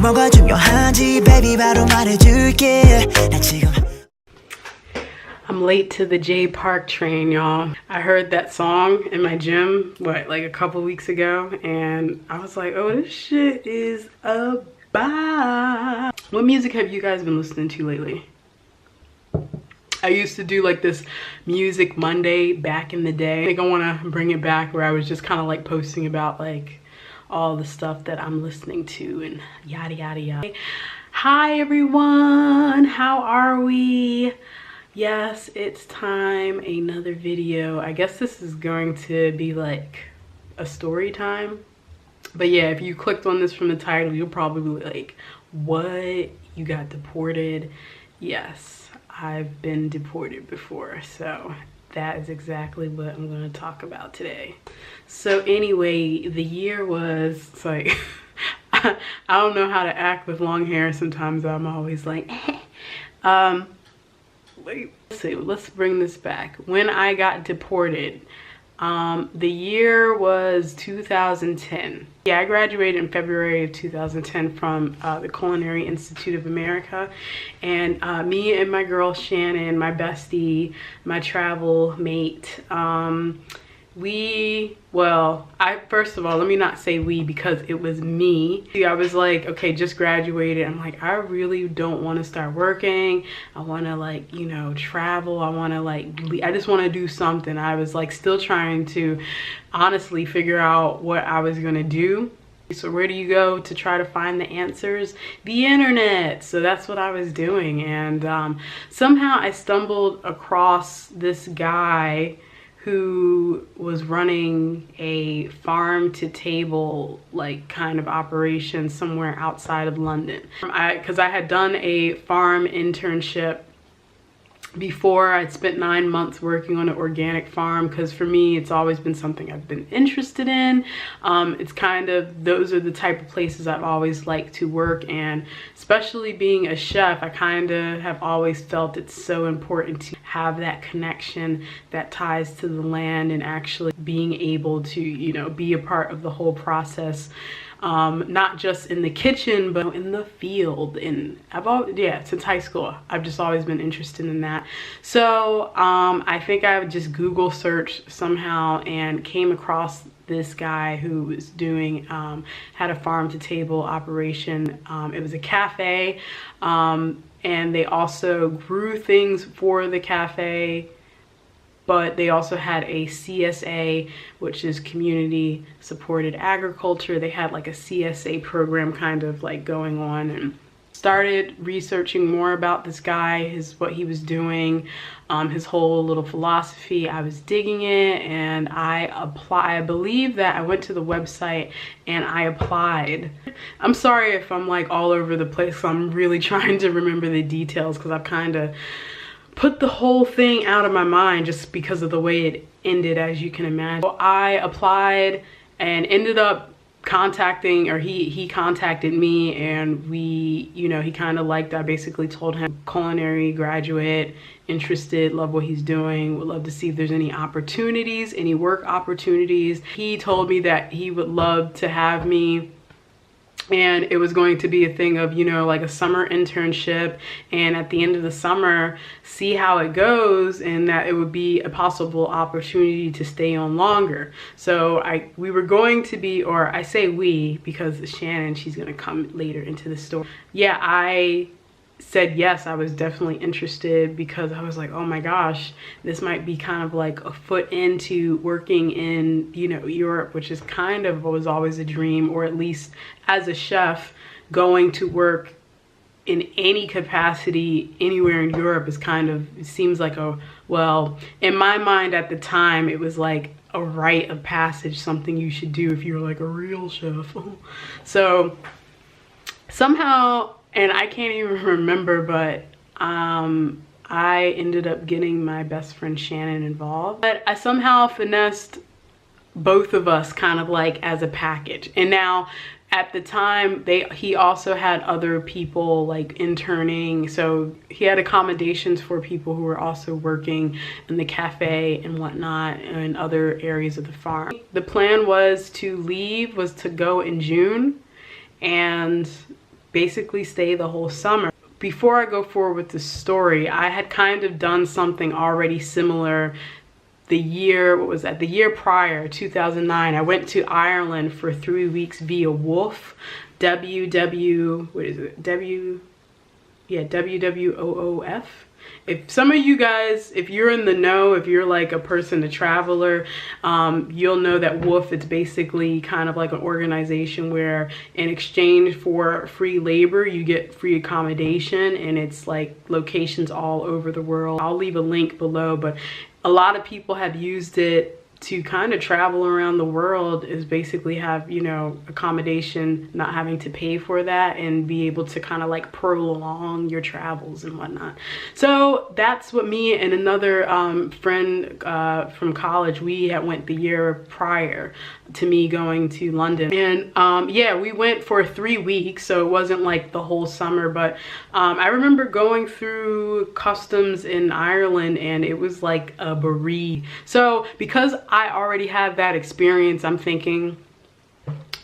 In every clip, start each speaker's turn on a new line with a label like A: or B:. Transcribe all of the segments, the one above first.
A: 뭐가 중요한지 baby 바로 말해줄게 나 지금
B: I'm late to the J Park train, y'all. I heard that song in my gym, like a couple weeks ago, and I was like, oh, this shit is a bop. What music have you guys been listening to lately? I used to do like this Music Monday back in the day. I think I want to bring it back where I was just kind of like posting about like all the stuff that I'm listening to and yada yada yada. Hi everyone, how are we? Yes, it's time, another video. I guess this is going to be like a story time. But yeah, if you clicked on this from the title, you'll probably be like, what? You got deported? Yes, I've been deported before. So that is exactly what I'm going to talk about today. So anyway, the year was, it's like, I don't know how to act with long hair. Sometimes I'm always like, wait, let's bring this back. When I got deported, the year was 2010. Yeah, I graduated in February of 2010 from the Culinary Institute of America. And me and my girl Shannon, my bestie, my travel mate, first of all, let me not say we because it was me. I was like, okay, just graduated. I'm like, I really don't want to start working. I want to like, you know, travel. I want to like, I just want to do something. I was like still trying to honestly figure out what I was going to do. So where do you go to try to find the answers? The internet. So that's what I was doing. And somehow I stumbled across this guy who was running a farm to table like kind of operation somewhere outside of London. Because I had done a farm internship before. I'd spent 9 months working on an organic farm because for me it's always been something I've been interested in. It's kind of, those are the type of places I've always liked to work, and especially being a chef, I kind of have always felt it's so important to have that connection that ties to the land and actually being able to, you know, be a part of the whole process. Not just in the kitchen, but in the field. And since high school, I've just always been interested in that. So I think I would just Google search somehow and came across this guy who was doing, had a farm to table operation. It was a cafe, and they also grew things for the cafe, but they also had a CSA, which is community supported agriculture. They had like a CSA program kind of like going on, and started researching more about this guy, what he was doing, his whole little philosophy. I was digging it, and I believe that I went to the website and I applied. I'm sorry if I'm like all over the place. I'm really trying to remember the details because I've kind of put the whole thing out of my mind just because of the way it ended, as you can imagine. So I applied and ended up contacting, or he contacted me, and we, you know, he kind of liked, I basically told him culinary graduate, interested, love what he's doing, would love to see if there's any opportunities, any work opportunities. He told me that he would love to have me, and it was going to be a thing of, you know, like a summer internship, and at the end of the summer see how it goes, and that it would be a possible opportunity to stay on longer. So we were going to be, or I say we because Shannon, she's gonna come later into the story. Yeah, I said yes, I was definitely interested because I was like, oh my gosh, this might be kind of like a foot into working in, you know, Europe, which is kind of was always a dream, or at least as a chef, going to work in any capacity anywhere in Europe is kind of, it seems like well, in my mind at the time, it was like a rite of passage, something you should do if you're like a real chef. So somehow, and I can't even remember, but I ended up getting my best friend Shannon involved. But I somehow finessed both of us kind of like as a package. And now at the time, he also had other people like interning. So he had accommodations for people who were also working in the cafe and whatnot and other areas of the farm. The plan was to leave, was to go in June, and basically stay the whole summer. Before I go forward with the story, I had kind of done something already similar the year, what was that? The year prior, 2009. I went to Ireland for 3 weeks via WWOOF, WWOOF. If some of you guys, if you're in the know, if you're like a person, a traveler, you'll know that WWOOF, it's basically kind of like an organization where in exchange for free labor, you get free accommodation, and it's like locations all over the world. I'll leave a link below, but a lot of people have used it to kind of travel around the world, is basically have, you know, accommodation, not having to pay for that, and be able to kind of like prolong your travels and whatnot. So that's what me and another friend from college, we had went the year prior to me going to London. And yeah, we went for 3 weeks, so it wasn't like the whole summer, but I remember going through customs in Ireland, and it was like a breeze. So because I already had that experience, I'm thinking,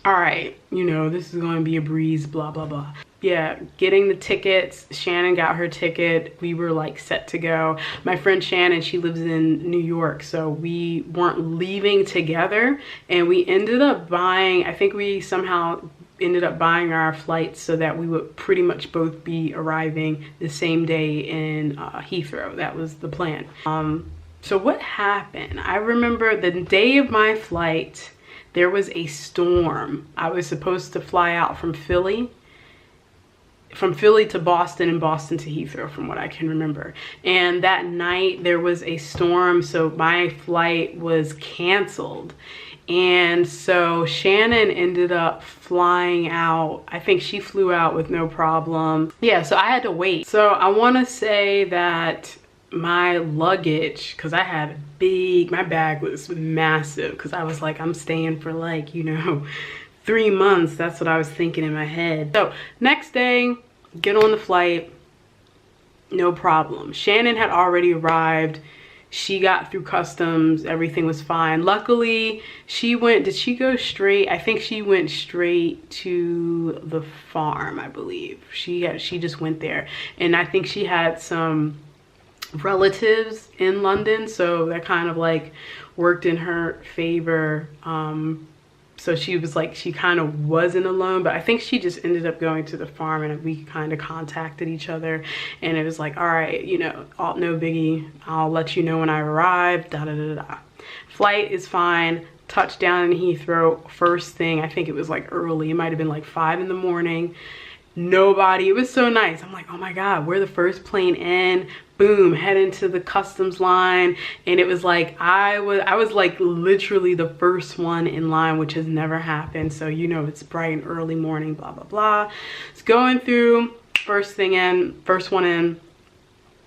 B: all right, you know, this is going to be a breeze, blah, blah, blah. Yeah, getting the tickets, Shannon got her ticket. We were like set to go. My friend Shannon, she lives in New York, so we weren't leaving together, and we ended up buying, I think we somehow ended up buying our flights so that we would pretty much both be arriving the same day in Heathrow. That was the plan. So what happened? I remember the day of my flight, there was a storm. I was supposed to fly out from Philly to Boston and Boston to Heathrow, from what I can remember. And that night there was a storm, so my flight was canceled. And so Shannon ended up flying out. I think she flew out with no problem. Yeah, so I had to wait. So I want to say that my luggage, because I had my bag was massive, because I was like, I'm staying for like, you know, 3 months. That's what I was thinking in my head. So next day, get on the flight, no problem. Shannon had already arrived. She got through customs, everything was fine. Luckily, did she go straight? I think she went straight to the farm, I believe. She just went there. And I think she had some relatives in London, so that kind of like worked in her favor. So she was like, she kind of wasn't alone, but I think she just ended up going to the farm, and we kind of contacted each other, and it was like, all right, you know, no biggie, I'll let you know when I arrive, da da da da. Flight is fine. Touchdown in Heathrow first thing. I think it was like early, it might have been like 5 in the morning. Nobody. It was so nice. I'm like, oh my god, we're the first plane in. Boom, head into the customs line, and it was like I was like literally the first one in line, which has never happened. So you know, it's bright and early morning, blah blah blah. It's going through, first one in,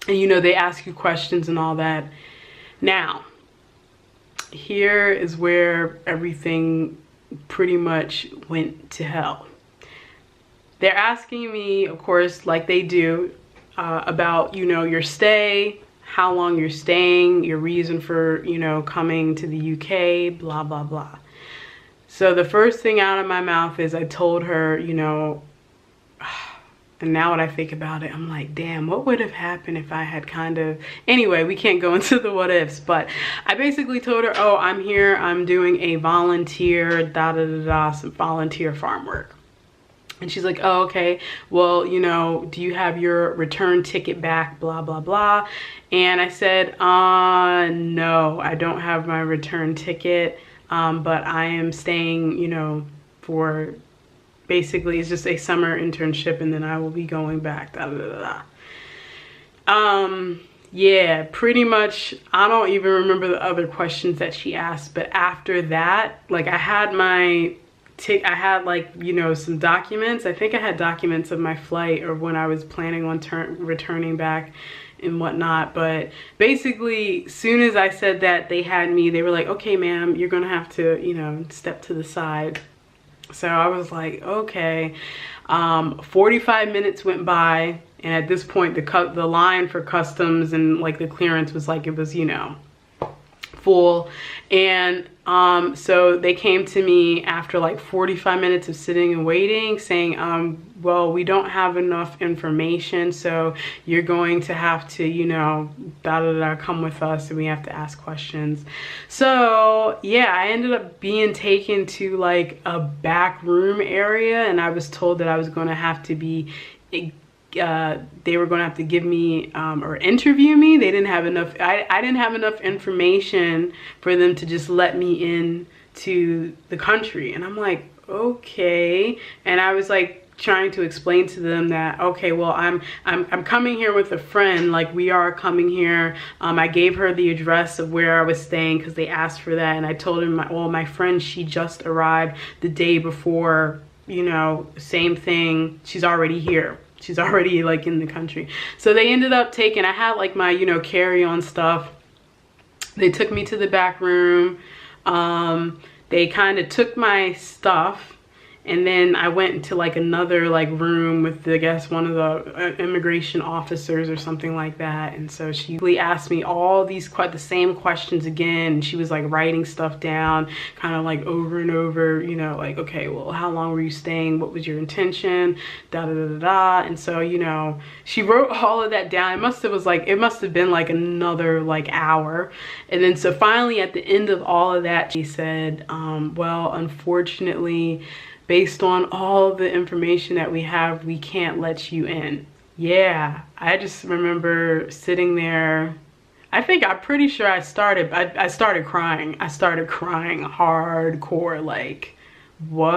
B: and you know, they ask you questions and all that. Now here is where everything pretty much went to hell. They're asking me, of course, like they do, about, you know, your stay, how long you're staying, your reason for, you know, coming to the UK, blah, blah, blah. So the first thing out of my mouth is I told her, you know, and now when I think about it, I'm like, damn, what would have happened if I had kind of, anyway, we can't go into the what ifs, but I basically told her, oh, I'm here, I'm doing a volunteer, da da da da, some volunteer farm work. And she's like, oh, okay, well, you know, do you have your return ticket back, blah, blah, blah. And I said, no, I don't have my return ticket, but I am staying, you know, for basically, it's just a summer internship, and then I will be going back, da, da, da, da. Yeah, pretty much, I don't even remember the other questions that she asked, but after that, like, I had like, you know, some documents. I think I had documents of my flight or when I was planning on returning back and whatnot. But basically, soon as I said that, they had me, they were like, okay, ma'am, you're gonna have to, you know, step to the side. So I was like, okay. 45 minutes went by, and at this point, the line for customs and like the clearance was like, it was, you know, full. And so they came to me after like 45 minutes of sitting and waiting, saying, well, we don't have enough information, so you're going to have to, you know, come with us, and we have to ask questions. So yeah, I ended up being taken to like a back room area, and I was told that I was going to have to be they were going to have to give me or interview me. They didn't have enough, I didn't have enough information for them to just let me in to the country. And I'm like, okay. And I was like trying to explain to them that, okay, well, I'm coming here with a friend, like we are coming here. I gave her the address of where I was staying because they asked for that, and I told her, my friend, she just arrived the day before, you know, same thing, she's already here. She's already like in the country. So they ended up taking, I had like my, you know, carry-on stuff. They took me to the back room. They kind of took my stuff, and then I went into like another like room with, I guess, one of the immigration officers or something like that. And so she asked me all these the same questions again, and she was like writing stuff down kind of like over and over, you know, like, okay, well, how long were you staying? What was your intention? Da da da da da. And so, you know, she wrote all of that down. It must have been like another like hour. And then so finally at the end of all of that, she said, well, unfortunately, based on all the information that we have, we can't let you in. Yeah, I just remember sitting there. I'm pretty sure I started crying. I started crying hardcore, like, what?